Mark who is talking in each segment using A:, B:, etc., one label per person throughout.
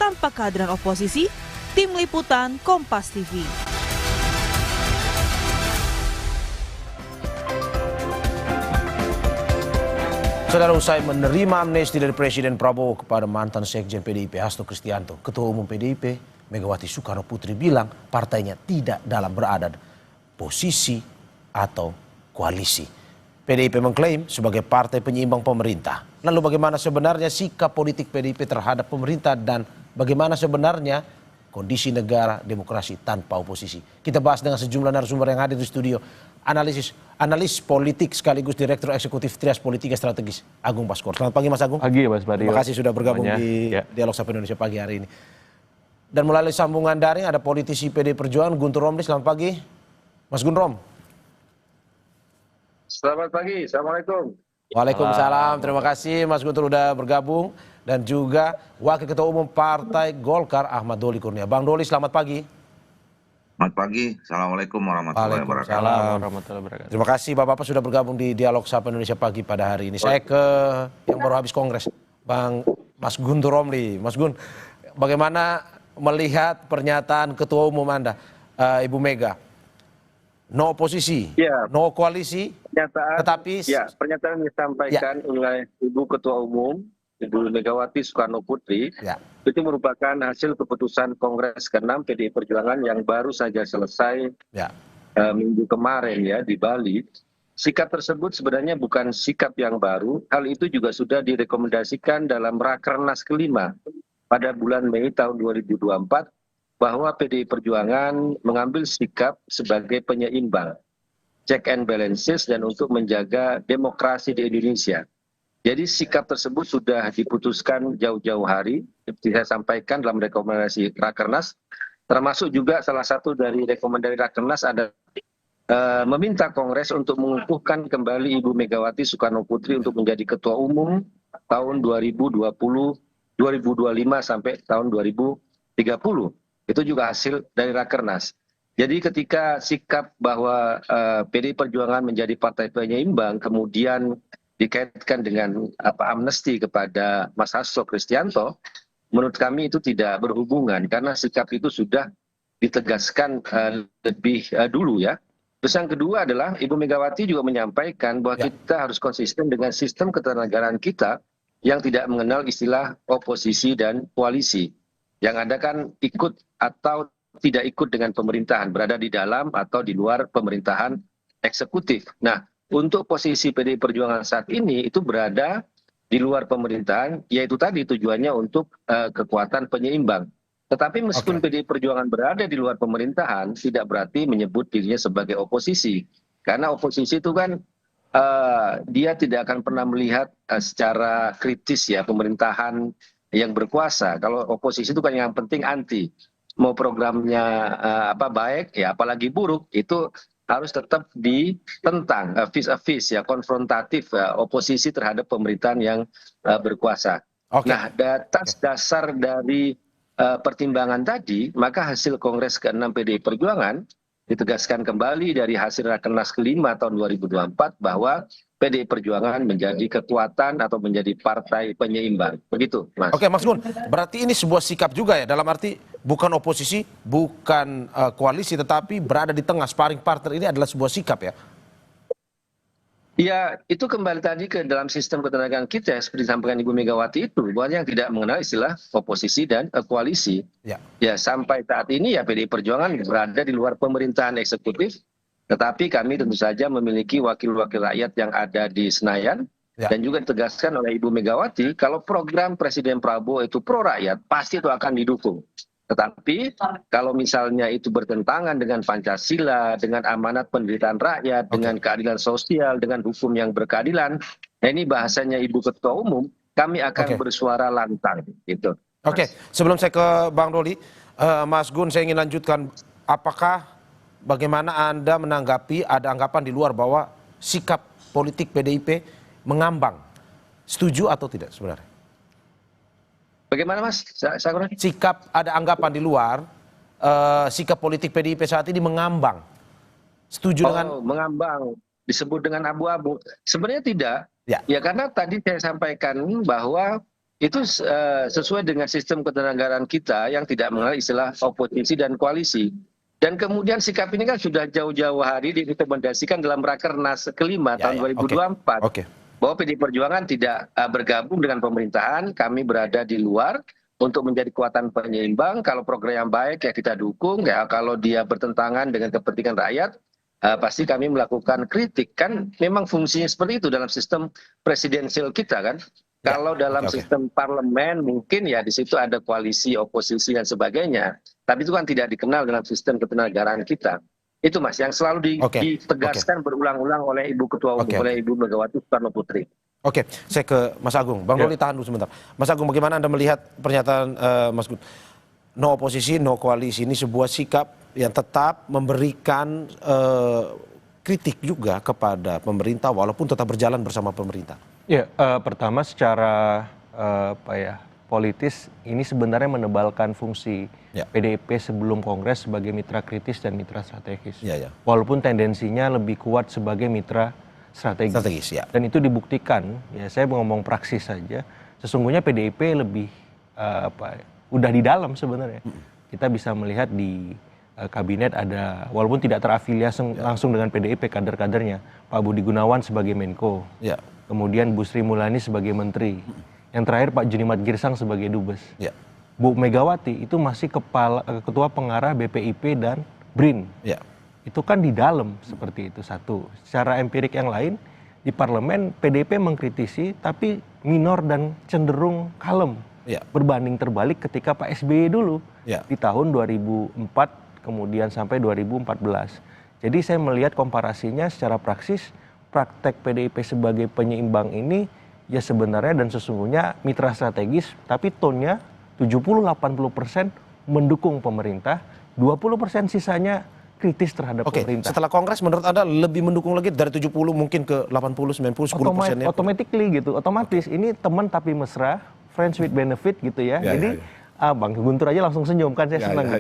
A: tanpa kehadiran oposisi. Tim Liputan Kompas TV.
B: Saudara, usai menerima amnesti dari Presiden Prabowo kepada mantan Sekjen PDIP Hasto Kristianto, Ketua Umum PDIP Megawati Soekarno Putri bilang partainya tidak dalam berada posisi atau koalisi. PDIP mengklaim sebagai partai penyeimbang pemerintah. Lalu bagaimana sebenarnya sikap politik PDIP terhadap pemerintah dan bagaimana sebenarnya kondisi negara demokrasi tanpa oposisi? Kita bahas dengan sejumlah narasumber yang hadir di studio. Analis politik sekaligus Direktur Eksekutif Trias Politika Strategis Agung Baskor. Selamat pagi Mas Agung.
C: Pagi Mas Badio.
B: Terima kasih sudah bergabung di Dialog Sapa Indonesia pagi hari ini. Dan melalui sambungan daring ada politisi PD Perjuangan Guntur Romli. Selamat pagi Mas Gun Rom.
D: Selamat pagi, Assalamualaikum.
B: Waalaikumsalam, terima kasih Mas Guntur sudah bergabung. Dan juga Wakil Ketua Umum Partai Golkar Ahmad Doli Kurnia. Bang Doli, selamat pagi.
E: Selamat pagi, Assalamualaikum warahmatullahi wabarakatuh.
B: Terima kasih Bapak-Bapak sudah bergabung di Dialog Sapa Indonesia pagi pada hari ini. Saya ke yang baru habis kongres, Mas Guntur Romli. Mas Gun, bagaimana melihat pernyataan Ketua Umum Anda, Ibu Mega? No oposisi, no koalisi, tetapi
D: pernyataan yang disampaikan oleh Ibu Ketua Umum, Ibu Megawati Soekarno Putri, itu merupakan hasil keputusan Kongres ke-6 PDI Perjuangan yang baru saja selesai minggu kemarin di Bali. Sikap tersebut sebenarnya bukan sikap yang baru, hal itu juga sudah direkomendasikan dalam Rakernas ke-5 pada bulan Mei tahun 2024, bahwa PDI Perjuangan mengambil sikap sebagai penyeimbang, check and balances, dan untuk menjaga demokrasi di Indonesia. Jadi sikap tersebut sudah diputuskan jauh-jauh hari, seperti saya sampaikan dalam rekomendasi Rakernas, termasuk juga salah satu dari rekomendasi Rakernas ada meminta Kongres untuk mengukuhkan kembali Ibu Megawati Soekarno Putri untuk menjadi Ketua Umum tahun 2025 sampai tahun 2030. Itu juga hasil dari Rakernas. Jadi ketika sikap bahwa PDI Perjuangan menjadi partai penyeimbang kemudian dikaitkan dengan amnesti kepada Mas Hasto Kristianto, menurut kami itu tidak berhubungan karena sikap itu sudah ditegaskan lebih dulu ya. Terus yang kedua adalah Ibu Megawati juga menyampaikan bahwa kita harus konsisten dengan sistem ketatanegaraan kita yang tidak mengenal istilah oposisi dan koalisi. Yang ada kan ikut atau tidak ikut dengan pemerintahan, berada di dalam atau di luar pemerintahan eksekutif. Nah, untuk posisi PDI Perjuangan saat ini itu berada di luar pemerintahan, yaitu tadi tujuannya untuk kekuatan penyeimbang. Tetapi meskipun PDI Perjuangan berada di luar pemerintahan, tidak berarti menyebut dirinya sebagai oposisi. Karena oposisi itu kan dia tidak akan pernah melihat secara kritis pemerintahan yang berkuasa. Kalau oposisi itu kan yang penting anti. Mau programnya baik apalagi buruk itu harus tetap ditentang, vis-a-vis konfrontatif oposisi terhadap pemerintahan yang berkuasa. Nah, atas dasar dari pertimbangan tadi, maka hasil Kongres ke-6 PDI Perjuangan ditegaskan kembali dari hasil Rakernas ke-5 tahun 2024 bahwa PDI Perjuangan menjadi kekuatan atau menjadi partai penyeimbang. Begitu, Mas.
B: Oke, Mas Gun, berarti ini sebuah sikap juga ya, dalam arti bukan oposisi, bukan koalisi, tetapi berada di tengah, sparring partner ini adalah sebuah sikap ya?
D: Ya, itu kembali tadi ke dalam sistem ketenagaan kita, seperti disampaikan Ibu Megawati itu, bahwa yang tidak mengenal istilah oposisi dan koalisi. Ya, sampai saat ini PDI Perjuangan berada di luar pemerintahan eksekutif, tetapi kami tentu saja memiliki wakil-wakil rakyat yang ada di Senayan, dan juga ditegaskan oleh Ibu Megawati, kalau program Presiden Prabowo itu pro rakyat, pasti itu akan didukung. Tetapi kalau misalnya itu bertentangan dengan Pancasila, dengan amanat penderitaan rakyat, dengan keadilan sosial, dengan hukum yang berkeadilan, nah ini bahasanya Ibu Ketua Umum, kami akan bersuara lantang. Gitu.
B: Sebelum saya ke Bang Doli, Mas Gun, saya ingin lanjutkan, bagaimana Anda menanggapi ada anggapan di luar bahwa sikap politik PDIP mengambang? Setuju atau tidak sebenarnya?
D: Bagaimana Mas?
B: Sikap, ada anggapan di luar, sikap politik PDIP saat ini mengambang. Setuju dengan?
D: Mengambang, disebut dengan abu-abu. Sebenarnya tidak. Ya karena tadi saya sampaikan bahwa itu sesuai dengan sistem ketatanegaraan kita yang tidak mengenal istilah oposisi dan koalisi. Dan kemudian sikap ini kan sudah jauh-jauh hari direkomendasikan dalam Rakernas kelima tahun 2024. Bahwa PDI Perjuangan tidak bergabung dengan pemerintahan, kami berada di luar untuk menjadi kekuatan penyeimbang. Kalau program yang baik ya kita dukung, ya kalau dia bertentangan dengan kepentingan rakyat, pasti kami melakukan kritik. Kan memang fungsinya seperti itu dalam sistem presidensial kita kan. Kalau dalam sistem parlemen mungkin ya di situ ada koalisi, oposisi dan sebagainya. Tapi itu kan tidak dikenal dalam sistem ketatanegaraan kita. Itu Mas yang selalu ditegaskan berulang-ulang oleh Ibu Ketua Umum, oleh Ibu Megawati Soekarno Putri.
B: Oke, saya ke Mas Agung. Bang Doli tahan dulu sebentar. Mas Agung, bagaimana Anda melihat pernyataan Mas Gun? No oposisi, no koalisi ini sebuah sikap yang tetap memberikan kritik juga kepada pemerintah walaupun tetap berjalan bersama pemerintah.
C: Ya, pertama secara politis ini sebenarnya menebalkan fungsi PDIP sebelum Kongres sebagai mitra kritis dan mitra strategis. Walaupun tendensinya lebih kuat sebagai mitra strategis. Dan itu dibuktikan, ya saya ngomong praksis saja, sesungguhnya PDIP lebih udah di dalam sebenarnya. Kita bisa melihat di kabinet ada, walaupun tidak terafiliasi langsung dengan PDIP kader-kadernya, Pak Budi Gunawan sebagai Menko. Kemudian Bu Sri Mulyani sebagai menteri. Yang terakhir Pak Junimat Girsang sebagai dubes. Bu Megawati itu masih ketua pengarah BPIP dan BRIN. Itu kan di dalam seperti itu satu. Secara empirik yang lain di parlemen PDIP mengkritisi tapi minor dan cenderung kalem. Berbanding terbalik ketika Pak SBY dulu di tahun 2004 kemudian sampai 2014. Jadi saya melihat komparasinya secara praksis praktek PDIP sebagai penyeimbang ini ya sebenarnya dan sesungguhnya mitra strategis, tapi tone-nya 70-80% mendukung pemerintah, 20% sisanya kritis terhadap pemerintah.
B: Setelah Kongres menurut Anda lebih mendukung lagi dari 70 mungkin ke 80, 90, 10%-nya?
C: Automatically gitu, otomatis. Ini teman tapi mesra, friends with benefit gitu ya. Jadi Bang Guntur aja langsung senyum kan, saya senang.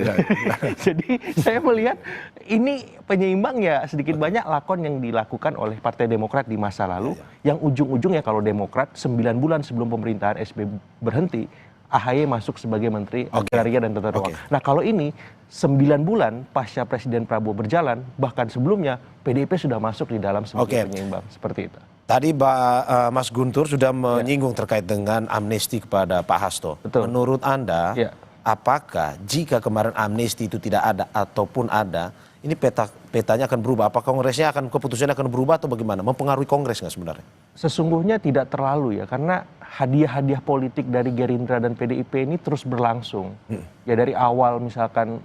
C: Jadi saya melihat ini penyeimbang ya sedikit banyak lakon yang dilakukan oleh Partai Demokrat di masa lalu, yang ujung-ujungnya kalau Demokrat 9 bulan sebelum pemerintahan SBY berhenti, AHY masuk sebagai Menteri Agraria dan Tata Ruang. Nah kalau ini 9 bulan pasca Presiden Prabowo berjalan, bahkan sebelumnya PDIP sudah masuk di dalam sebagai penyeimbang, seperti itu.
B: Tadi Mas Guntur sudah menyinggung terkait dengan amnesti kepada Pak Hasto. Menurut Anda, apakah jika kemarin amnesti itu tidak ada ataupun ada, ini petanya akan berubah? Apakah Kongresnya keputusannya akan berubah atau bagaimana? Mempengaruhi Kongres nggak sebenarnya?
C: Sesungguhnya tidak terlalu ya, karena hadiah-hadiah politik dari Gerindra dan PDIP ini terus berlangsung. Ya dari awal misalkan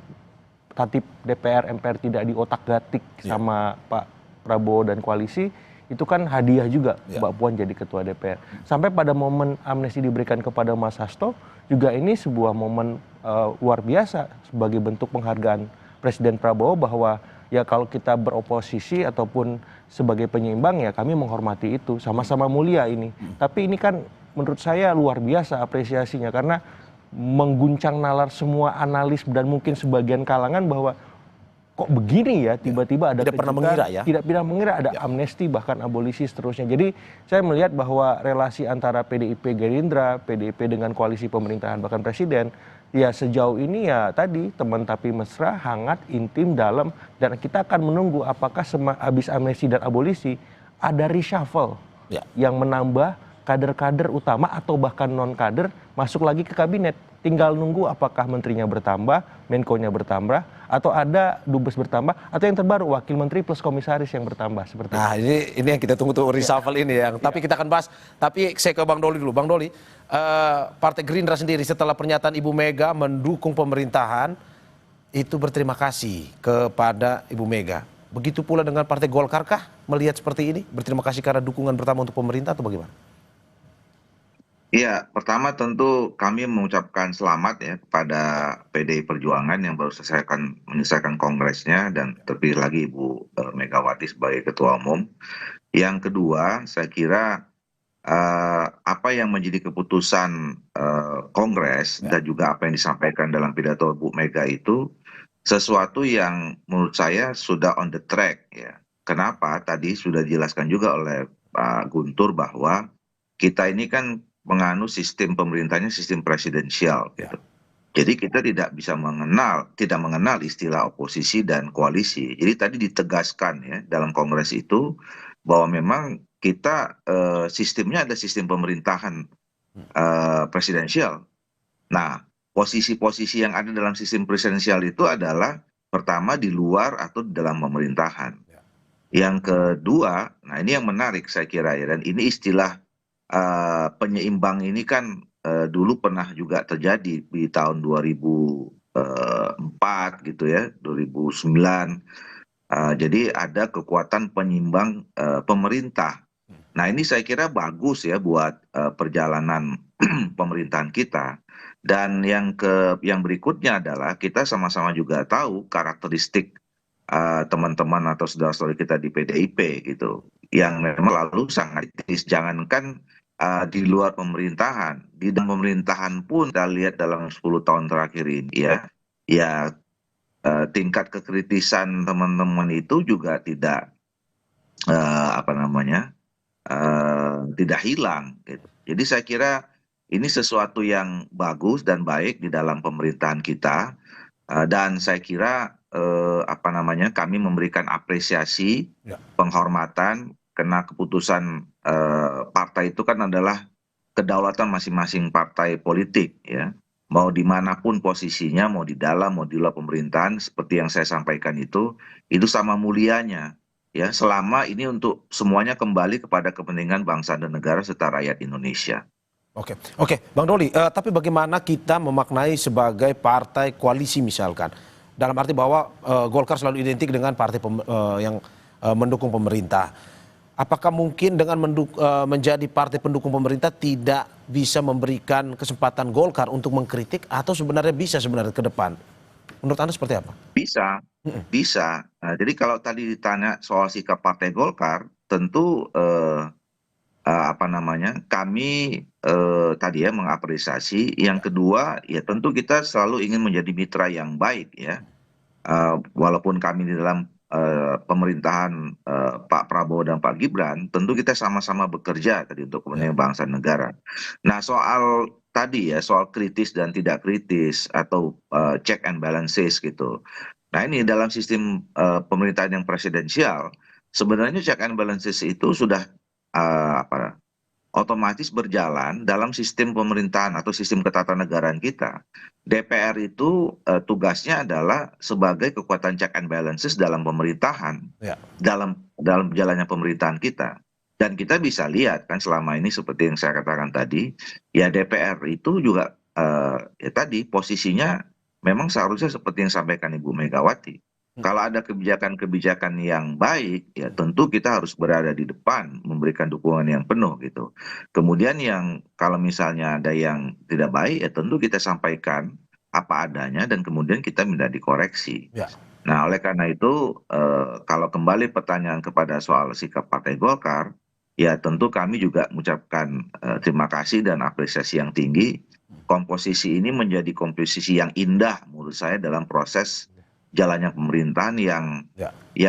C: tatip DPR, MPR tidak diotak-gatik sama Pak Prabowo dan koalisi, itu kan hadiah juga Mbak Puan jadi ketua DPR. Sampai pada momen amnesti diberikan kepada Mas Hasto, juga ini sebuah momen luar biasa sebagai bentuk penghargaan Presiden Prabowo bahwa ya kalau kita beroposisi ataupun sebagai penyeimbang ya kami menghormati itu, sama-sama mulia ini. Tapi ini kan menurut saya luar biasa apresiasinya karena mengguncang nalar semua analis dan mungkin sebagian kalangan bahwa kok begini ya tiba-tiba ada
B: tidak pernah mengira ya,
C: tidak pernah mengira ada amnesti bahkan abolisi seterusnya. Jadi saya melihat bahwa relasi antara PDIP Gerindra, PDIP dengan koalisi pemerintahan bahkan presiden ya sejauh ini ya tadi teman tapi mesra, hangat, intim, dalam, dan kita akan menunggu apakah habis amnesti dan abolisi ada reshuffle yang menambah kader-kader utama atau bahkan non kader masuk lagi ke kabinet. Tinggal nunggu apakah menterinya bertambah, Menko-nya bertambah, atau ada dubes bertambah, atau yang terbaru wakil menteri plus komisaris yang bertambah seperti itu.
B: Nah ini yang kita tunggu tuh reshuffle ini yang. Tapi kita akan bahas. Tapi saya ke Bang Doli dulu. Bang Doli, Partai Gerindra sendiri setelah pernyataan Ibu Mega mendukung pemerintahan itu berterima kasih kepada Ibu Mega. Begitu pula dengan Partai Golkar kah melihat seperti ini? Berterima kasih karena dukungan pertama untuk pemerintah atau bagaimana?
E: Iya, pertama tentu kami mengucapkan selamat ya kepada PDI Perjuangan yang baru menyelesaikan kongresnya dan terpilih lagi Ibu Megawati sebagai Ketua Umum. Yang kedua, saya kira apa yang menjadi keputusan Kongres dan juga apa yang disampaikan dalam pidato Bu Mega itu sesuatu yang menurut saya sudah on the track ya. Kenapa? Tadi sudah dijelaskan juga oleh Pak Guntur bahwa kita ini kan menganut sistem pemerintahnya sistem presidensial gitu. Jadi kita tidak mengenal istilah oposisi dan koalisi. Jadi tadi ditegaskan ya dalam kongres itu bahwa memang kita sistemnya ada sistem pemerintahan presidensial. Nah, posisi-posisi yang ada dalam sistem presidensial itu adalah pertama di luar atau di dalam pemerintahan. Yang kedua, nah ini yang menarik saya kira ya, dan ini istilah penyeimbang ini kan dulu pernah juga terjadi di tahun 2004 gitu ya, 2009. Jadi ada kekuatan penyeimbang pemerintah. Nah ini saya kira bagus ya buat perjalanan pemerintahan kita. Dan yang berikutnya adalah kita sama-sama juga tahu karakteristik teman-teman atau saudara-saudara kita di PDIP gitu, yang memang lalu sangat kritis. Jangankan di luar pemerintahan, di dalam pemerintahan pun kita lihat dalam 10 tahun terakhir ini ya tingkat kekritisan teman-teman itu juga tidak tidak hilang gitu. Jadi saya kira ini sesuatu yang bagus dan baik di dalam pemerintahan kita, dan saya kira kami memberikan apresiasi, penghormatan, karena keputusan partai itu kan adalah kedaulatan masing-masing partai politik ya. Mau dimanapun posisinya, mau di dalam, mau di luar pemerintahan, seperti yang saya sampaikan itu sama mulianya ya, selama ini untuk semuanya kembali kepada kepentingan bangsa dan negara serta rakyat Indonesia.
B: Oke, Bang Doli, tapi bagaimana kita memaknai sebagai partai koalisi misalkan? Dalam arti bahwa Golkar selalu identik dengan partai yang mendukung pemerintah. Apakah mungkin dengan menjadi partai pendukung pemerintah tidak bisa memberikan kesempatan Golkar untuk mengkritik, atau sebenarnya bisa ke depan? Menurut Anda seperti apa?
E: Bisa. Nah, jadi kalau tadi ditanya soal sikap Partai Golkar, tentu kami tadi ya mengapresiasi. Yang kedua ya tentu kita selalu ingin menjadi mitra yang baik ya. Walaupun kami di dalam pemerintahan Pak Prabowo dan Pak Gibran, tentu kita sama-sama bekerja tadi untuk kepentingan bangsa dan negara. Nah soal tadi ya, soal kritis dan tidak kritis atau check and balances gitu. Nah ini dalam sistem pemerintahan yang presidensial, sebenarnya check and balances itu sudah otomatis berjalan dalam sistem pemerintahan atau sistem ketatanegaraan kita. DPR itu tugasnya adalah sebagai kekuatan check and balances dalam pemerintahan, dalam jalannya pemerintahan kita. Dan kita bisa lihat kan selama ini seperti yang saya katakan tadi, ya DPR itu juga ya tadi posisinya memang seharusnya seperti yang sampaikan Ibu Megawati. Kalau ada kebijakan-kebijakan yang baik, ya tentu kita harus berada di depan, memberikan dukungan yang penuh gitu. Kemudian yang kalau misalnya ada yang tidak baik, ya tentu kita sampaikan apa adanya dan kemudian kita minta dikoreksi. Nah oleh karena itu, kalau kembali pertanyaan kepada soal sikap Partai Golkar, ya tentu kami juga mengucapkan terima kasih dan apresiasi yang tinggi. Komposisi ini menjadi komposisi yang indah menurut saya dalam proses jalannya pemerintahan yang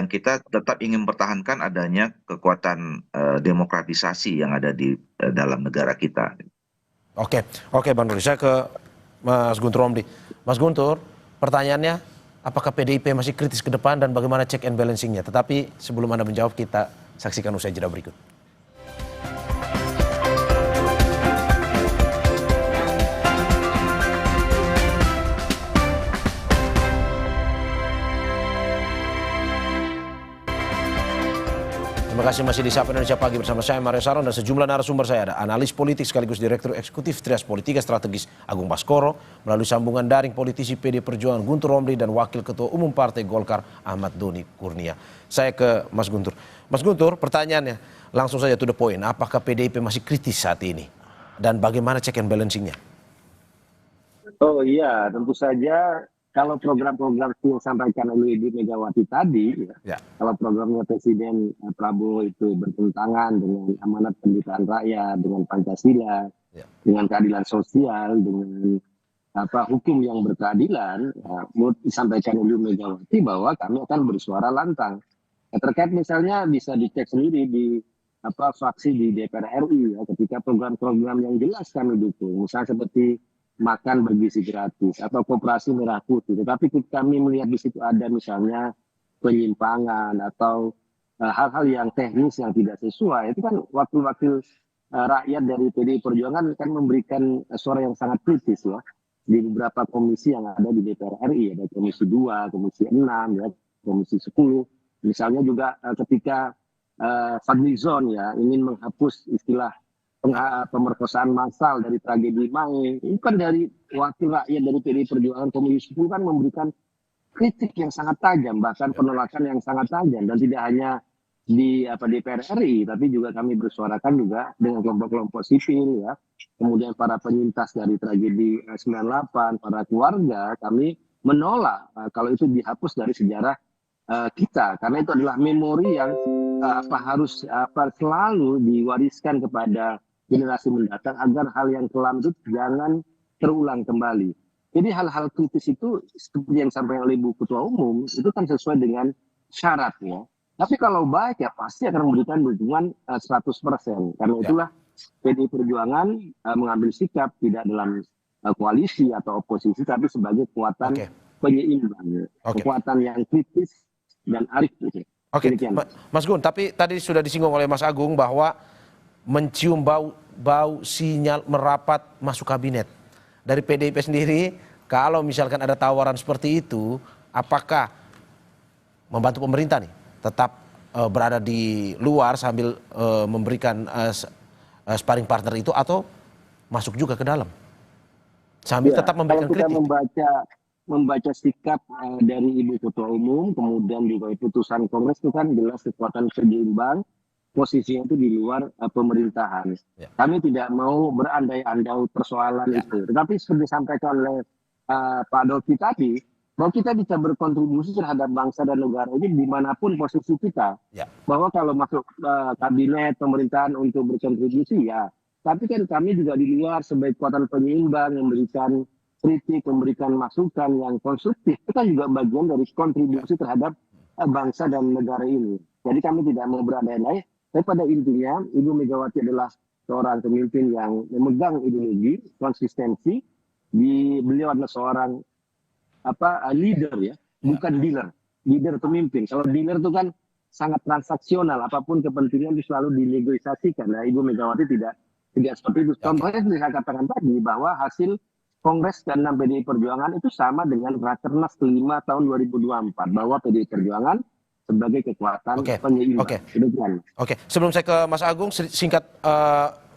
E: kita tetap ingin mempertahankan adanya kekuatan demokratisasi yang ada di dalam negara kita.
B: Oke, Bang Doli, saya ke Mas Guntur Romli. Mas Guntur, pertanyaannya, apakah PDIP masih kritis ke depan dan bagaimana check and balancingnya? Tetapi sebelum Anda menjawab, kita saksikan usai jeda berikut. Terima kasih masih di Sapa Indonesia Pagi bersama saya Mario Saron dan sejumlah narasumber saya. Ada analis politik sekaligus Direktur Eksekutif Trias Politika Strategis Agung Baskoro, melalui sambungan daring politisi PD Perjuangan Guntur Romli dan Wakil Ketua Umum Partai Golkar Ahmad Doni Kurnia. Saya ke Mas Guntur. Mas Guntur, pertanyaannya langsung saja to the point. Apakah PDIP masih kritis saat ini? Dan bagaimana check and balancingnya?
F: Oh iya, tentu saja. Kalau program-program yang disampaikan oleh Ibu Megawati tadi, kalau programnya Presiden Prabowo itu bertentangan dengan amanat pendirian rakyat, dengan Pancasila, dengan keadilan sosial, dengan hukum yang berkeadilan, menurut disampaikan oleh Ibu Megawati bahwa kami akan bersuara lantang. Terkait misalnya bisa dicek sendiri di fraksi di DPR RI ya, ketika program-program yang jelas kami dukung, misalnya seperti makan bergizi gratis atau koperasi merah putih. Tetapi kami melihat di situ ada misalnya penyimpangan atau hal-hal yang teknis yang tidak sesuai. Itu kan wakil-wakil rakyat dari PDI Perjuangan kan memberikan suara yang sangat kritis ya di beberapa komisi yang ada di DPR RI, ada komisi 2, komisi 6, ya, komisi 10. Misalnya juga ketika Fadlizon ya ingin menghapus istilah pemerkosaan massal dari tragedi Maui, itu kan dari wakil rakyat dari PDI Perjuangan komisi 10 kan memberikan kritik yang sangat tajam, bahkan penolakan yang sangat tajam, dan tidak hanya di DPR RI, tapi juga kami bersuarakan juga dengan kelompok-kelompok sipil ya, kemudian para penyintas dari tragedi 98, para keluarga, kami menolak kalau itu dihapus dari sejarah kita, karena itu adalah memori yang harus selalu diwariskan kepada generasi mendatang agar hal yang kelam itu jangan terulang kembali. Jadi hal-hal kritis itu seperti yang disampaikan oleh Ibu Ketua Umum itu kan sesuai dengan syaratnya. Tapi kalau baik ya pasti akan memberikan dukungan 100%. Karena itulah PDI Perjuangan mengambil sikap tidak dalam koalisi atau oposisi, tapi sebagai kekuatan penyeimbang, kekuatan yang kritis dan arif.
B: Oke, Mas Gun, tapi tadi sudah disinggung oleh Mas Agung bahwa mencium bau sinyal merapat masuk kabinet. Dari PDIP sendiri, kalau misalkan ada tawaran seperti itu, apakah membantu pemerintah nih tetap berada di luar sambil memberikan sparring partner itu, atau masuk juga ke dalam sambil tetap memberikan kritik?
F: Kalau kita membaca sikap dari Ibu Ketua Umum, kemudian juga putusan Kongres itu kan jelas kekuatan seimbang, posisinya itu di luar pemerintahan. Kami tidak mau berandai-andai persoalan itu. Tetapi seperti disampaikan oleh Pak Dolfi tadi, bahwa kita bisa berkontribusi terhadap bangsa dan negara ini dimanapun posisi kita. Bahwa kalau masuk kabinet pemerintahan untuk berkontribusi ya, tapi kan kami juga di luar sebagai kekuatan penyeimbang, memberikan kritik, memberikan masukan yang konstruktif. Itu kan juga bagian dari kontribusi terhadap bangsa dan negara ini. Jadi kami tidak mau berandai-andai. Tapi pada intinya, Ibu Megawati adalah seorang pemimpin yang memegang ideologi, konsistensi. Beliau adalah seorang leader ya, bukan dealer. Leader pemimpin. Kalau dealer itu kan sangat transaksional, apapun kepentingan itu selalu dinegosiasikan. Nah, Ibu Megawati tidak seperti itu. Contohnya seperti saya katakan tadi, bahwa hasil Kongres ke-6 PDI Perjuangan itu sama dengan Rakernas ke-5 tahun 2024, bahwa PDI Perjuangan sebagai kekuatan penyeimbang.
B: Oke, sebelum saya ke Mas Agung, singkat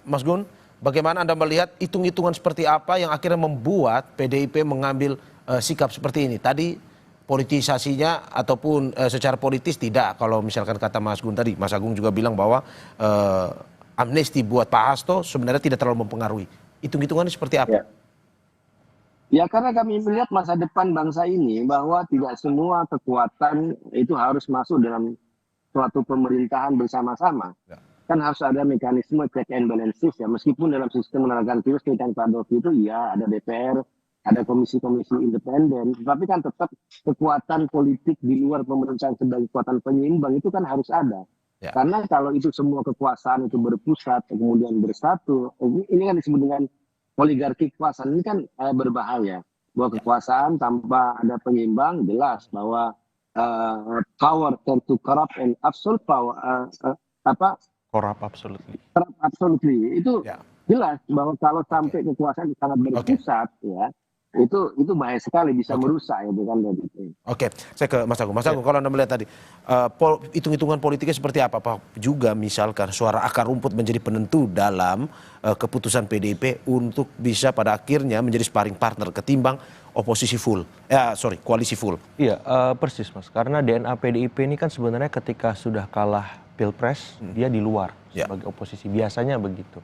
B: Mas Gun, bagaimana Anda melihat hitung-hitungan seperti apa yang akhirnya membuat PDIP mengambil sikap seperti ini? Tadi politisasinya ataupun secara politis tidak, kalau misalkan kata Mas Gun tadi, Mas Agung juga bilang bahwa amnesti buat Pak Hasto sebenarnya tidak terlalu mempengaruhi. Hitung-hitungannya seperti apa?
F: Ya, karena kami melihat masa depan bangsa ini bahwa tidak semua kekuatan itu harus masuk dalam suatu pemerintahan bersama-sama. Kan harus ada mekanisme check and balances ya, meskipun dalam sistem menenaga virus seperti yang Pak Dolfi itu ya ada DPR, ada komisi-komisi independen, tapi kan tetap kekuatan politik di luar pemerintahan sebagai kekuatan penyeimbang itu kan harus ada. Karena kalau itu semua kekuasaan itu berpusat kemudian bersatu, ini kan disebut dengan oligarki kekuasaan. Ini kan berbahaya, bahwa kekuasaan tanpa ada penyeimbang jelas bahwa power tend to corrupt and absolute power
C: corrupt absolutely
F: itu jelas bahwa kalau sampai kekuasaan sangat berpusat ya, itu bahaya sekali, bisa merusak ya, bukan dari itu.
B: Oke, saya ke Mas Agung. Mas Agung, kalau Anda melihat tadi hitung-hitungan politiknya seperti apa? Pak, juga misalkan suara akar rumput menjadi penentu dalam keputusan PDIP untuk bisa pada akhirnya menjadi sparring partner ketimbang oposisi full, koalisi full.
C: Iya, persis Mas. Karena DNA PDIP ini kan sebenarnya ketika sudah kalah Pilpres, dia di luar sebagai oposisi, biasanya begitu.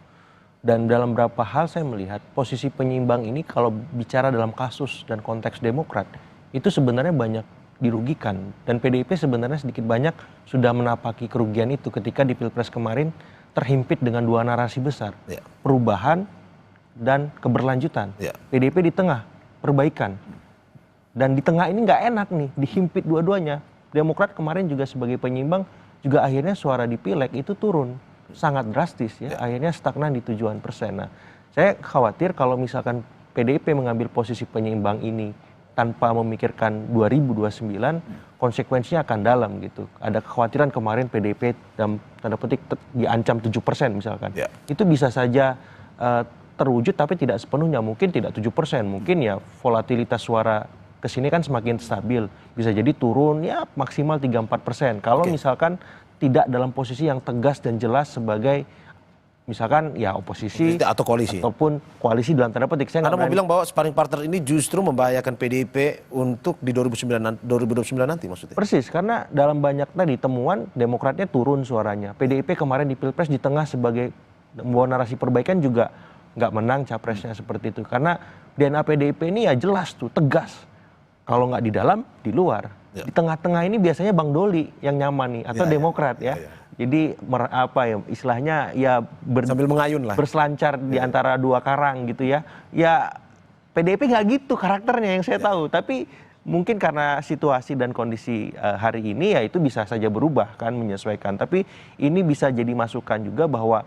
C: Dan dalam beberapa hal saya melihat posisi penyeimbang ini kalau bicara dalam kasus dan konteks Demokrat itu sebenarnya banyak dirugikan. Dan PDIP sebenarnya sedikit banyak sudah menapaki kerugian itu ketika di Pilpres kemarin terhimpit dengan dua narasi besar. Perubahan dan keberlanjutan. PDIP di tengah, perbaikan. Dan di tengah ini nggak enak nih, dihimpit dua-duanya. Demokrat kemarin juga sebagai penyeimbang juga akhirnya suara di Pileg itu turun. sangat drastis ya, akhirnya stagnan di 7-an persen. Nah, saya khawatir kalau misalkan PDIP mengambil posisi penyeimbang ini tanpa memikirkan 2029, konsekuensinya akan dalam gitu. Ada kekhawatiran kemarin PDIP dalam tanda petik diancam 7% misalkan. Itu bisa saja terwujud tapi tidak sepenuhnya, mungkin tidak 7%, mungkin ya volatilitas suara kesini kan semakin stabil, bisa jadi turun ya maksimal 3-4%. Kalau misalkan tidak dalam posisi yang tegas dan jelas sebagai misalkan ya oposisi
B: atau koalisi
C: ataupun koalisi dalam tanda petik. Saya
B: Anda mau bilang bahwa sparring partner ini justru membahayakan PDIP untuk di 2029 nanti maksudnya?
C: Persis, karena dalam banyak tadi temuan Demokratnya turun suaranya. PDIP kemarin di Pilpres di tengah sebagai membawa narasi perbaikan juga nggak menang capresnya seperti itu. Karena DNA PDIP ini ya jelas tuh, tegas. Kalau nggak di dalam, di luar. Di tengah-tengah ini biasanya Bang Doli yang nyaman nih, atau Demokrat ya. Jadi apa ya istilahnya ya
B: sambil mengayun lah,
C: berselancar di antara dua karang gitu ya. Ya PDIP nggak gitu karakternya yang saya tahu. Tapi mungkin karena situasi dan kondisi hari ini ya itu bisa saja berubah kan, menyesuaikan. Tapi ini bisa jadi masukan juga bahwa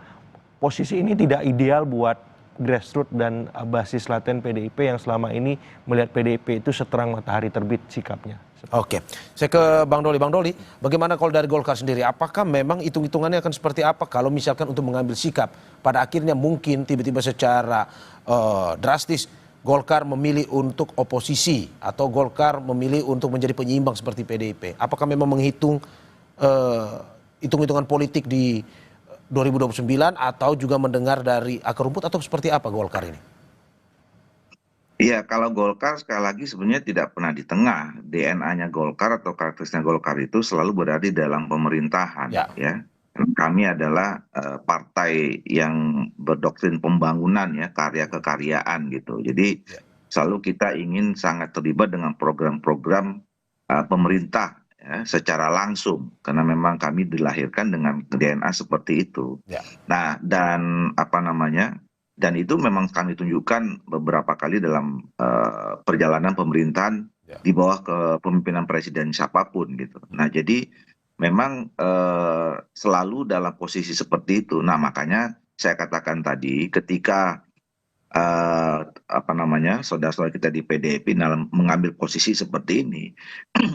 C: posisi ini tidak ideal buat grassroots dan basis laten PDIP yang selama ini melihat PDIP itu seterang matahari terbit sikapnya.
B: Oke, saya ke Bang Doli. Bang Doli, bagaimana kalau dari Golkar sendiri? Apakah memang hitung-hitungannya akan seperti apa kalau misalkan untuk mengambil sikap pada akhirnya mungkin tiba-tiba secara drastis Golkar memilih untuk oposisi atau Golkar memilih untuk menjadi penyeimbang seperti PDIP? Apakah memang menghitung hitung-hitungan politik di 2029 atau juga mendengar dari akar rumput atau seperti apa Golkar ini?
E: Iya, kalau Golkar sekali lagi sebenarnya tidak pernah di tengah. DNA-nya Golkar atau karakteristik Golkar itu selalu berada di dalam pemerintahan. Ya. Kami adalah partai yang berdoktrin pembangunan ya, karya kekaryaan gitu. Jadi selalu kita ingin sangat terlibat dengan program-program pemerintah ya, secara langsung karena memang kami dilahirkan dengan DNA seperti itu. Nah, dan dan itu memang kami tunjukkan beberapa kali dalam perjalanan pemerintahan di bawah kepemimpinan presiden siapapun gitu. Nah, jadi memang selalu dalam posisi seperti itu. Nah, makanya saya katakan tadi ketika saudara-saudara kita di PDIP dalam mengambil posisi seperti ini,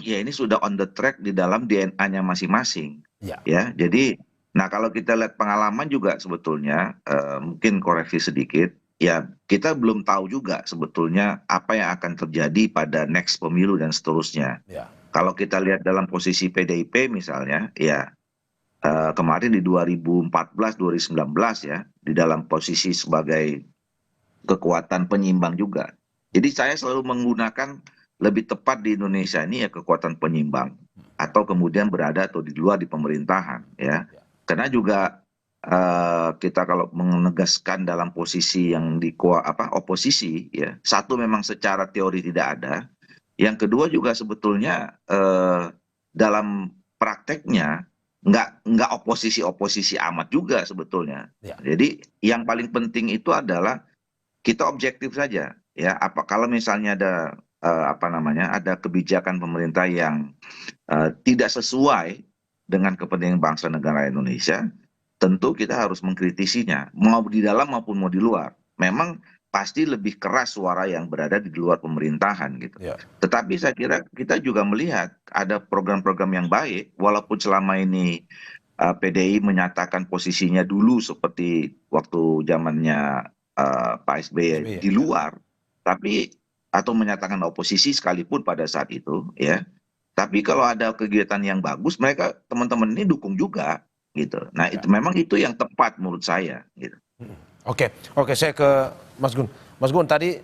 E: ya ini sudah on the track di dalam DNA-nya masing-masing. Ya, jadi nah kalau kita lihat pengalaman juga sebetulnya mungkin koreksi sedikit, ya kita belum tahu juga sebetulnya apa yang akan terjadi pada next pemilu dan seterusnya. Kalau kita lihat dalam posisi PDIP misalnya, ya kemarin di 2014-2019 ya, di dalam posisi sebagai kekuatan penyeimbang juga. Jadi saya selalu menggunakan lebih tepat di Indonesia ini ya kekuatan penyimbang atau kemudian berada atau di luar di pemerintahan ya. Karena juga kita kalau menegaskan dalam posisi yang di oposisi ya, satu memang secara teori tidak ada, yang kedua juga sebetulnya dalam prakteknya nggak oposisi amat juga sebetulnya. Jadi yang paling penting itu adalah kita objektif saja ya. Kalau misalnya ada ada kebijakan pemerintah yang tidak sesuai dengan kepentingan bangsa negara Indonesia, tentu kita harus mengkritisinya, mau di dalam maupun mau di luar. Memang pasti lebih keras suara yang berada di luar pemerintahan gitu. Tetapi saya kira kita juga melihat ada program-program yang baik, walaupun selama ini PDI menyatakan posisinya dulu seperti waktu zamannya Pak SBY di luar, tapi atau menyatakan oposisi sekalipun pada saat itu ya. Tapi kalau ada kegiatan yang bagus, mereka teman-teman ini dukung juga, gitu. Nah, itu memang itu yang tepat menurut saya, gitu.
B: Oke, saya ke Mas Gun. Mas Gun, tadi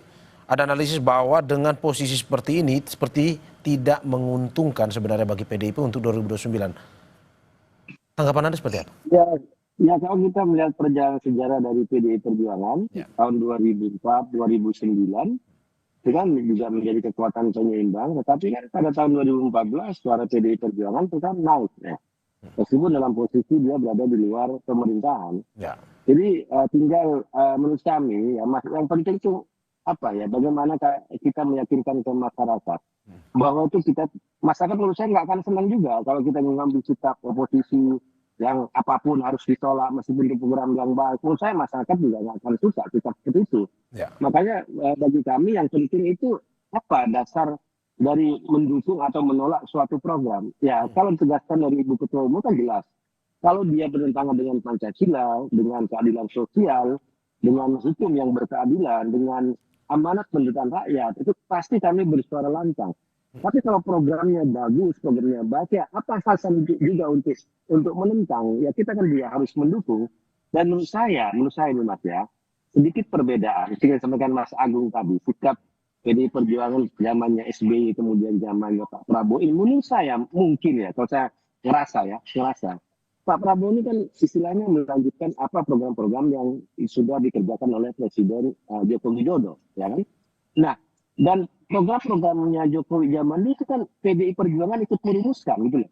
B: ada analisis bahwa dengan posisi seperti ini, seperti tidak menguntungkan sebenarnya bagi PDIP untuk 2029. Tanggapan Anda seperti apa?
F: Ya kalau kita melihat perjalanan sejarah dari PDI Perjuangan tahun 2004, 2009, itu kan juga menjadi kekuatan penyeimbang, tetapi kan pada tahun 2014 suara PDI Perjuangan itu kan naik ya. Meskipun dalam posisi dia berada di luar pemerintahan. Jadi tinggal menurut kami ya, yang penting itu bagaimana kita meyakinkan ke masyarakat bahwa itu masyarakat menurut saya nggak akan senang juga kalau kita mengambil sikap oposisi yang apapun harus ditolak meskipun itu program yang baik. Menurut saya masyarakat juga nggak akan suka sikap seperti itu. Makanya bagi kami yang penting itu apa dasar dari mendukung atau menolak suatu program. Ya kalau ditegaskan dari Ibu Ketua Umum kan jelas. Kalau dia bertentangan dengan Pancasila, dengan keadilan sosial, dengan hukum yang berkeadilan, dengan amanat pendirian rakyat, itu pasti kami bersuara lantang. Tapi kalau programnya bagus, programnya baik, ya apa alasan juga untuk menentang? Ya kita kan juga harus mendukung. Dan menurut saya ini Mas ya, sedikit perbedaan. Seperti disampaikan Mas Agung tadi, sikap PDI Perjuangan zamannya SBY kemudian zamannya Pak Prabowo. Ini menurut saya mungkin ya, kalau saya ngerasa Pak Prabowo ini kan istilahnya melanjutkan apa program-program yang sudah dikerjakan oleh Presiden Joko Widodo, ya kan? Nah, dan program-programnya Jokowi zaman itu kan PDI Perjuangan ikut merumuskan gitu loh.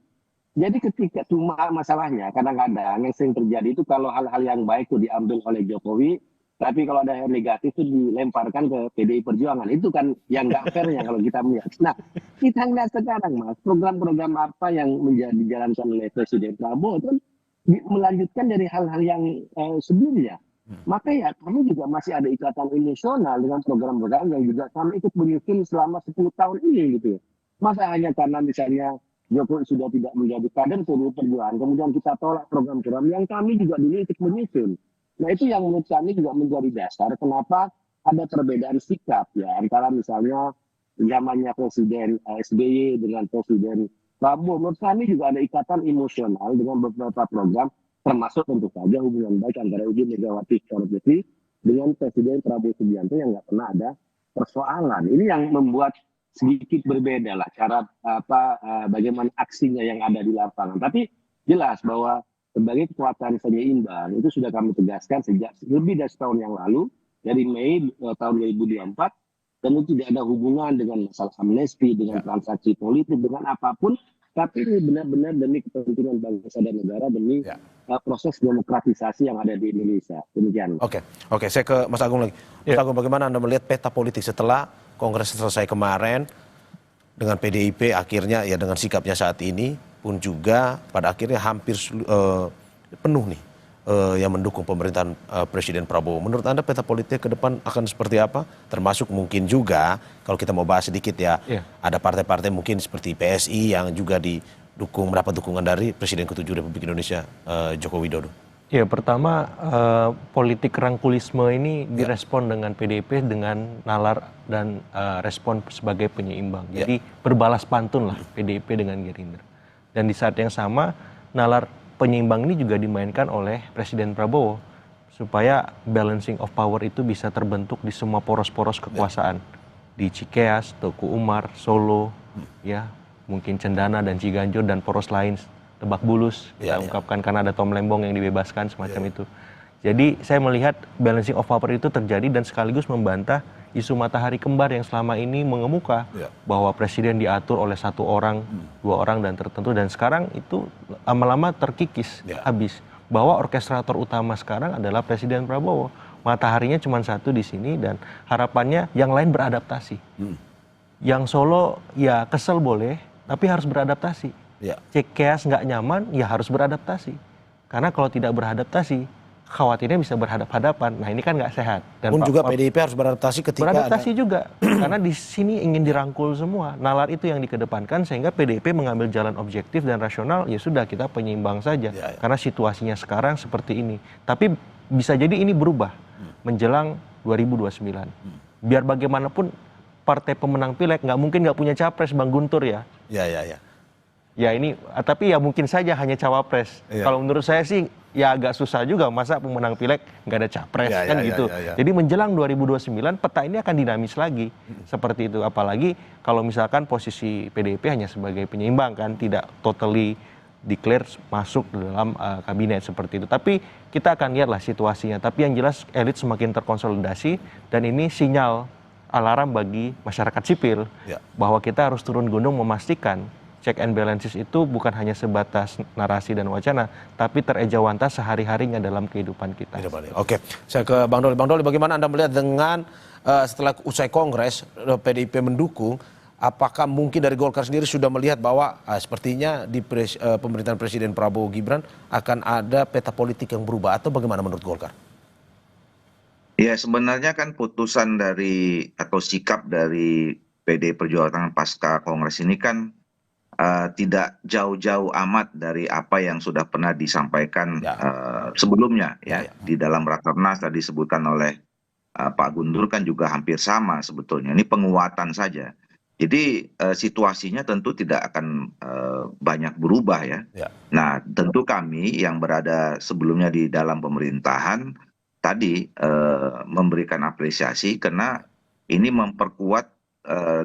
F: Jadi ketika cuma masalahnya kadang-kadang yang sering terjadi itu kalau hal-hal yang baik itu diambil oleh Jokowi, tapi kalau ada yang negatif itu dilemparkan ke PDI Perjuangan. Itu kan yang nggak fairnya kalau kita melihat. Nah, kita lihat sekarang Mas, program-program apa yang dijalankan oleh Presiden Prabowo itu melanjutkan dari hal-hal yang sebelumnya. Maka ya kami juga masih ada ikatan emosional dengan program-program yang juga kami ikut menyusun selama 10 tahun ini gitu ya. Masa hanya karena misalnya Jokowi sudah tidak menjadi kader PDI Perjuangan, kemudian kita tolak program-program yang kami juga dulu ikut menyusun. Nah itu yang menurut kami juga menjadi dasar kenapa ada perbedaan sikap ya antara misalnya zamannya Presiden SBY dengan Presiden Prabowo. Menurut kami juga ada ikatan emosional dengan beberapa program, termasuk tentu saja hubungan baik antara Ibu Megawati Soekarno Putri dengan Presiden Prabowo Subianto yang nggak pernah ada persoalan. Ini yang membuat sedikit berbeda lah cara bagaimana aksinya yang ada di lapangan. Tapi jelas bahwa sebagai kekuatan penyeimbang itu sudah kami tegaskan sejak lebih dari setahun yang lalu, dari Mei tahun 2024, dan itu tidak ada hubungan dengan masalah amnesti, dengan transaksi politik, dengan apapun. Tapi ini benar-benar demi kepentingan bangsa dan negara, demi proses demokratisasi yang ada di Indonesia. Demikian.
B: Oke, saya ke Mas Agung lagi. Mas Agung, bagaimana Anda melihat peta politik setelah Kongres selesai kemarin dengan PDIP akhirnya ya dengan sikapnya saat ini pun juga pada akhirnya hampir penuh nih yang mendukung pemerintahan Presiden Prabowo. Menurut Anda peta politik ke depan akan seperti apa? Termasuk mungkin juga kalau kita mau bahas sedikit ya, ada partai-partai mungkin seperti PSI yang juga didukung, mendapat dukungan dari Presiden ke-7 Republik Indonesia Joko Widodo.
C: Ya pertama politik rangkulisme ini direspon dengan PDIP dengan nalar dan respon sebagai penyeimbang. Jadi berbalas pantun lah PDIP dengan Gerindra. Dan di saat yang sama nalar penyeimbang ini juga dimainkan oleh Presiden Prabowo supaya balancing of power itu bisa terbentuk di semua poros-poros kekuasaan. Di Cikeas, Teguh Umar, Solo, ya mungkin Cendana dan Ciganjur dan poros lain. Lebak Bulus, kita ungkapkan karena ada Tom Lembong yang dibebaskan semacam itu. Jadi saya melihat balancing of power itu terjadi dan sekaligus membantah isu matahari kembar yang selama ini mengemuka bahwa presiden diatur oleh satu orang, dua orang dan tertentu, dan sekarang itu lama-lama terkikis habis bahwa orkestrator utama sekarang adalah Presiden Prabowo. Mataharinya cuma satu di sini dan harapannya yang lain beradaptasi. Yang Solo ya kesel boleh, tapi harus beradaptasi. Cikeas nggak nyaman, ya harus beradaptasi. Karena kalau tidak beradaptasi, khawatirnya bisa berhadap-hadapan. Nah ini kan nggak sehat.
B: Dan juga PDIP harus beradaptasi ketika
C: beradaptasi juga. Karena di sini ingin dirangkul semua. Nalar itu yang dikedepankan sehingga PDIP mengambil jalan objektif dan rasional. Ya sudah kita penyeimbang saja. Karena situasinya sekarang seperti ini. Tapi bisa jadi ini berubah menjelang 2029. Biar bagaimanapun partai pemenang pileg nggak mungkin nggak punya capres, Bang Guntur ya. Ya ini, tapi ya mungkin saja hanya cawapres. Kalau menurut saya sih ya agak susah juga, masa pemenang pileg nggak ada capres kan gitu. Jadi menjelang 2029 peta ini akan dinamis lagi seperti itu. Apalagi kalau misalkan posisi PDIP hanya sebagai penyeimbang kan, tidak totally declare masuk dalam kabinet seperti itu. Tapi kita akan lihatlah situasinya. Tapi yang jelas elit semakin terkonsolidasi dan ini sinyal alarm bagi masyarakat sipil bahwa kita harus turun gunung memastikan check and balances itu bukan hanya sebatas narasi dan wacana, tapi terejawantah sehari-harinya dalam kehidupan kita.
B: Oke, saya ke Bang Doli. Bang Doli, bagaimana Anda melihat dengan setelah usai Kongres PDIP mendukung, apakah mungkin dari Golkar sendiri sudah melihat bahwa sepertinya di pemerintahan Presiden Prabowo Gibran akan ada peta politik yang berubah, atau bagaimana menurut Golkar?
E: Ya, sebenarnya kan putusan dari atau sikap dari PD Perjuangan pasca Kongres ini kan tidak jauh-jauh amat dari apa yang sudah pernah disampaikan sebelumnya ya. Di dalam Rakernas tadi disebutkan oleh Pak Guntur kan juga hampir sama sebetulnya. Ini penguatan saja. Jadi situasinya tentu tidak akan banyak berubah ya. Nah, tentu kami yang berada sebelumnya di dalam pemerintahan tadi memberikan apresiasi karena ini memperkuat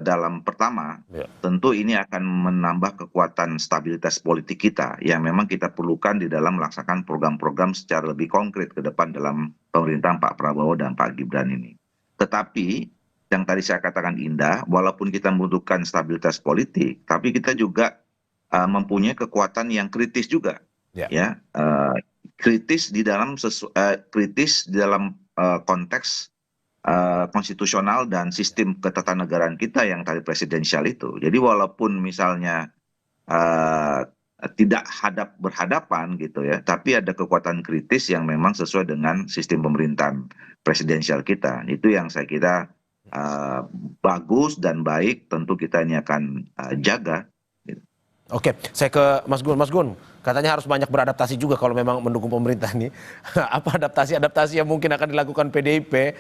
E: dalam pertama, tentu ini akan menambah kekuatan stabilitas politik kita yang memang kita perlukan di dalam melaksanakan program-program secara lebih konkret ke depan dalam pemerintahan Pak Prabowo dan Pak Gibran ini. Tetapi yang tadi saya katakan indah, walaupun kita membutuhkan stabilitas politik, tapi kita juga mempunyai kekuatan yang kritis juga, ya, kritis di dalam konteks konstitusional dan sistem ketatanegaraan kita yang tadi presidensial itu. Jadi walaupun misalnya tidak berhadapan gitu ya, tapi ada kekuatan kritis yang memang sesuai dengan sistem pemerintahan presidensial kita. Itu yang saya kira bagus dan baik, tentu kita ini akan jaga. Gitu.
B: Oke, saya ke Mas Gun. Mas Gun, katanya harus banyak beradaptasi juga kalau memang mendukung pemerintah ini. Apa adaptasi yang mungkin akan dilakukan PDIP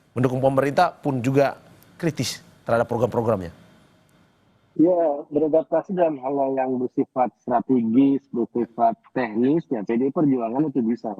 B: mendukung pemerintah pun juga kritis terhadap program-programnya?
F: Ya, beradaptasi dalam hal yang bersifat strategis, bersifat teknis, ya PDI Perjuangan itu bisa.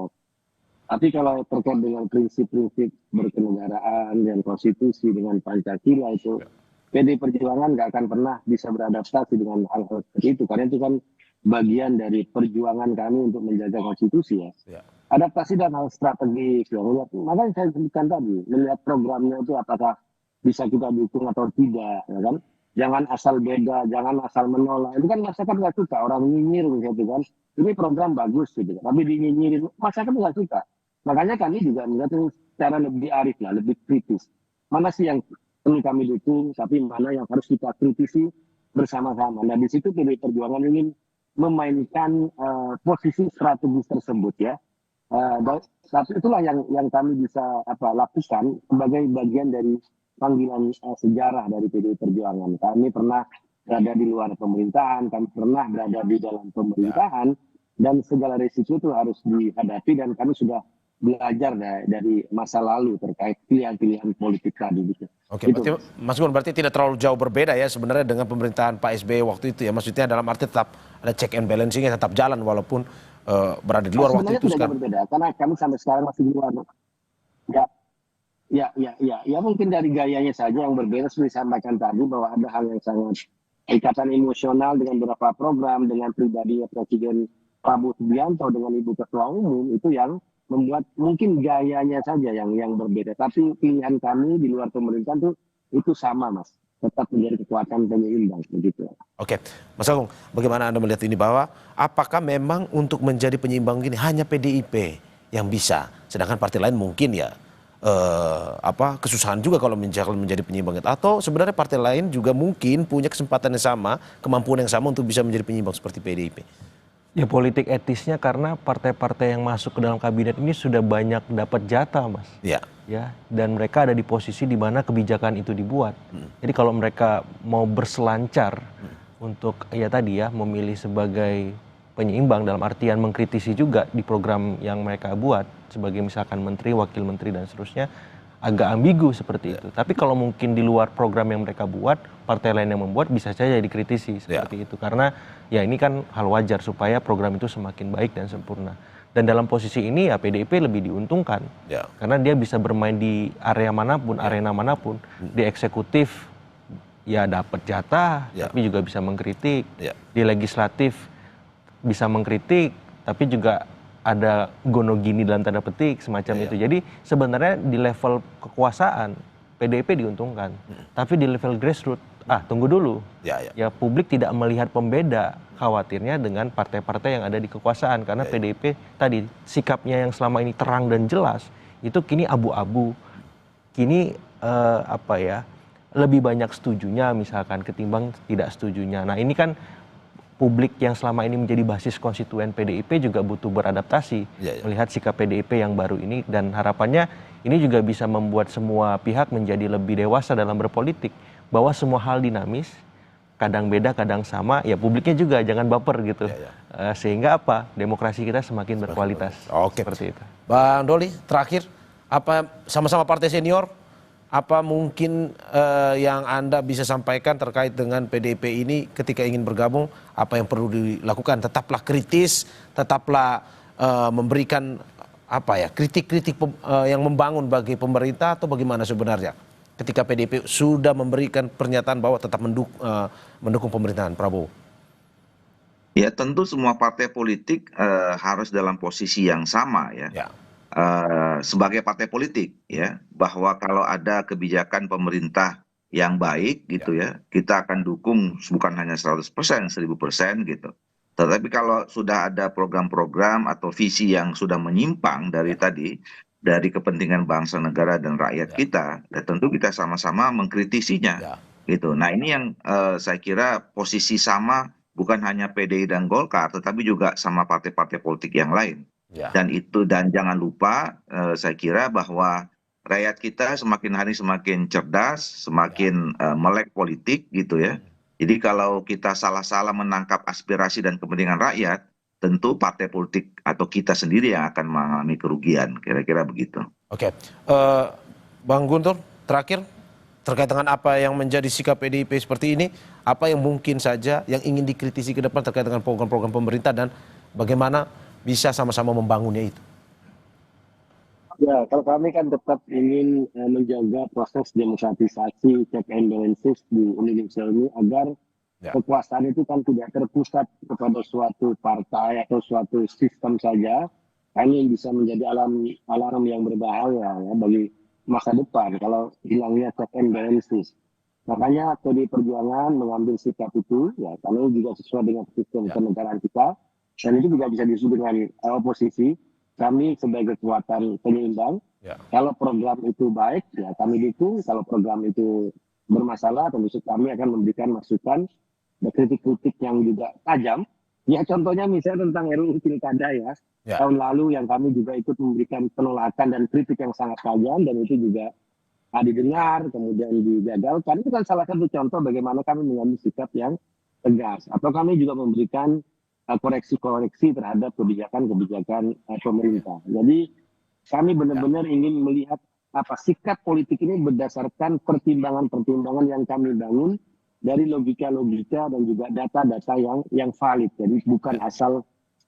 F: Tapi kalau terkait dengan prinsip-prinsip berkenegaraan dan konstitusi dengan Pancasila itu, PDI Perjuangan nggak akan pernah bisa beradaptasi dengan hal-hal seperti itu. Karena itu kan bagian dari perjuangan kami untuk menjaga konstitusi ya. Adaptasi dan hal strategis. Ya. Makanya saya sebutkan tadi, melihat programnya itu apakah bisa kita dukung atau tidak. Ya kan? Jangan asal beda, jangan asal menolak. Itu kan masyarakat nggak suka, orang nyinyir gitu kan. Ini program bagus gitu, tapi dinyinyirin, masyarakat nggak suka. Makanya kami juga melihat secara lebih arif lah, lebih kritis. Mana sih yang perlu kami dukung, tapi mana yang harus kita kritisi bersama-sama. Nah di situ PDI Perjuangan ingin memainkan posisi strategis tersebut ya. Tapi itulah yang kami bisa lakukan sebagai bagian dari panggilan sejarah dari PDI Perjuangan. Kami pernah berada di luar pemerintahan, kami pernah berada di dalam pemerintahan, dan segala risiko itu harus dihadapi, dan kami sudah belajar dari masa lalu terkait pilihan-pilihan politik tadi. Gitu.
B: Oke, berarti, Mas Gun, berarti tidak terlalu jauh berbeda ya sebenarnya dengan pemerintahan Pak SBY waktu itu ya. Maksudnya dalam arti tetap ada check and balancing-nya, tetap jalan walaupun berada di luar waktu itu.
F: Sebenarnya tidak berbeda, karena kami sampai sekarang masih di luar. Ya mungkin dari gayanya saja yang berbeda, seperti disampaikan tadi bahwa ada hal yang sangat ikatan emosional dengan beberapa program, dengan pribadinya Presiden Prabowo Subianto dengan Ibu Ketua Umum, itu yang membuat mungkin gayanya saja yang berbeda. Tapi pilihan kami di luar pemerintahan itu sama, Mas. Tetap menjadi kekuatan penyeimbang begitu.
B: Oke, Mas Agung, bagaimana Anda melihat ini, bahwa apakah memang untuk menjadi penyeimbang ini hanya PDIP yang bisa, sedangkan partai lain mungkin ya kesusahan juga kalau menjadi penyeimbang itu, atau sebenarnya partai lain juga mungkin punya kesempatan yang sama, kemampuan yang sama untuk bisa menjadi penyeimbang seperti PDIP?
C: Ya politik etisnya karena partai-partai yang masuk ke dalam kabinet ini sudah banyak dapat jatah, Mas. Ya, dan mereka ada di posisi di mana kebijakan itu dibuat. Jadi kalau mereka mau berselancar untuk ya tadi ya memilih sebagai penyeimbang dalam artian mengkritisi juga di program yang mereka buat sebagai misalkan menteri, wakil menteri dan seterusnya, agak ambigu seperti itu. Tapi kalau mungkin di luar program yang mereka buat, partai lain yang membuat bisa saja dikritisi seperti itu. Karena ya ini kan hal wajar supaya program itu semakin baik dan sempurna. Dan dalam posisi ini ya PDIP lebih diuntungkan. Karena dia bisa bermain di area manapun, arena manapun. Di eksekutif ya dapat jatah, tapi juga bisa mengkritik. Di legislatif bisa mengkritik, tapi juga ada gonogini dalam tanda petik semacam itu. Jadi sebenarnya di level kekuasaan PDIP diuntungkan, tapi di level grassroots tunggu dulu. Ya publik tidak melihat pembeda, khawatirnya dengan partai-partai yang ada di kekuasaan, karena PDIP tadi sikapnya yang selama ini terang dan jelas itu kini abu-abu, kini lebih banyak setujunya misalkan ketimbang tidak setujunya. Nah ini kan publik yang selama ini menjadi basis konstituen PDIP juga butuh beradaptasi melihat sikap PDIP yang baru ini, dan harapannya ini juga bisa membuat semua pihak menjadi lebih dewasa dalam berpolitik, bahwa semua hal dinamis, kadang beda kadang sama, ya publiknya juga jangan baper gitu. Sehingga apa, demokrasi kita semakin berkualitas.
B: Oke.
C: Seperti itu.
B: Bang Doli, terakhir, apa sama-sama partai senior, apa mungkin yang Anda bisa sampaikan terkait dengan PDIP ini ketika ingin bergabung, apa yang perlu dilakukan? Tetaplah kritis, tetaplah memberikan kritik-kritik yang membangun bagi pemerintah, atau bagaimana sebenarnya ketika PDIP sudah memberikan pernyataan bahwa tetap mendukung pemerintahan Prabowo?
E: Ya tentu semua partai politik harus dalam posisi yang sama ya. Sebagai partai politik ya, bahwa kalau ada kebijakan pemerintah yang baik gitu ya, kita akan dukung bukan hanya 100%, 1000% gitu. Tetapi kalau sudah ada program-program atau visi yang sudah menyimpang dari kepentingan bangsa, negara dan rakyat kita, ya tentu kita sama-sama mengkritisinya gitu. Nah ini yang saya kira posisi sama bukan hanya PDI dan Golkar, tetapi juga sama partai-partai politik yang lain. Dan jangan lupa saya kira bahwa rakyat kita semakin hari semakin cerdas, semakin melek politik gitu ya. Jadi kalau kita salah-salah menangkap aspirasi dan kepentingan rakyat, tentu partai politik atau kita sendiri yang akan mengalami kerugian, kira-kira begitu.
B: Oke, Bang Guntur, terakhir terkait dengan apa yang menjadi sikap PDIP seperti ini, apa yang mungkin saja yang ingin dikritisi ke depan terkait dengan program-program pemerintah dan bagaimana bisa sama-sama membangunnya itu?
F: Ya, kalau kami kan tetap ingin menjaga proses demokratisasi, check and balances di Indonesia ini agar kekuasaan itu kan tidak terpusat kepada suatu partai atau suatu sistem saja. Ini bisa menjadi alarm yang berbahaya ya bagi masa depan kalau hilangnya check and balances. Makanya PDI Perjuangan mengambil sikap itu ya, karena juga sesuai dengan sistem kenegaraan kita. Dan itu juga bisa disebut dengan oposisi. Kami sebagai kekuatan penyeimbang, kalau program itu baik, ya kami dukung. Kalau program itu bermasalah, tentu kami akan memberikan masukan dan kritik-kritik yang juga tajam. Ya contohnya misalnya tentang RUU Pilkada ya. Tahun lalu yang kami juga ikut memberikan penolakan dan kritik yang sangat tajam, dan itu juga didengar, kemudian digagalkan. Itu kan salah satu contoh bagaimana kami mengambil sikap yang tegas. Atau kami juga memberikan koreksi-koreksi terhadap kebijakan-kebijakan pemerintah. Jadi kami benar-benar ingin melihat sikap politik ini berdasarkan pertimbangan-pertimbangan yang kami bangun dari logika-logika dan juga data-data yang valid. Jadi bukan asal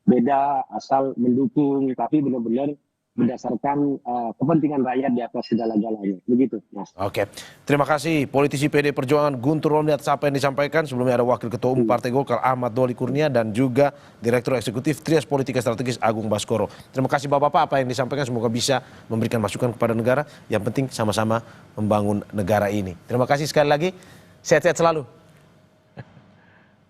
F: beda, asal mendukung, tapi benar-benar berdasarkan kepentingan rakyat di atas segala-galanya. Begitu, Mas.
B: Oke, terima kasih politisi PD Perjuangan Guntur Romli atas apa yang disampaikan. Sebelumnya ada Wakil Ketua Umum Partai Golkar Ahmad Doli Kurnia dan juga Direktur Eksekutif Trias Politika Strategis Agung Baskoro. Terima kasih Bapak-Bapak apa yang disampaikan, semoga bisa memberikan masukan kepada negara. Yang penting sama-sama membangun negara ini. Terima kasih sekali lagi, sehat-sehat selalu.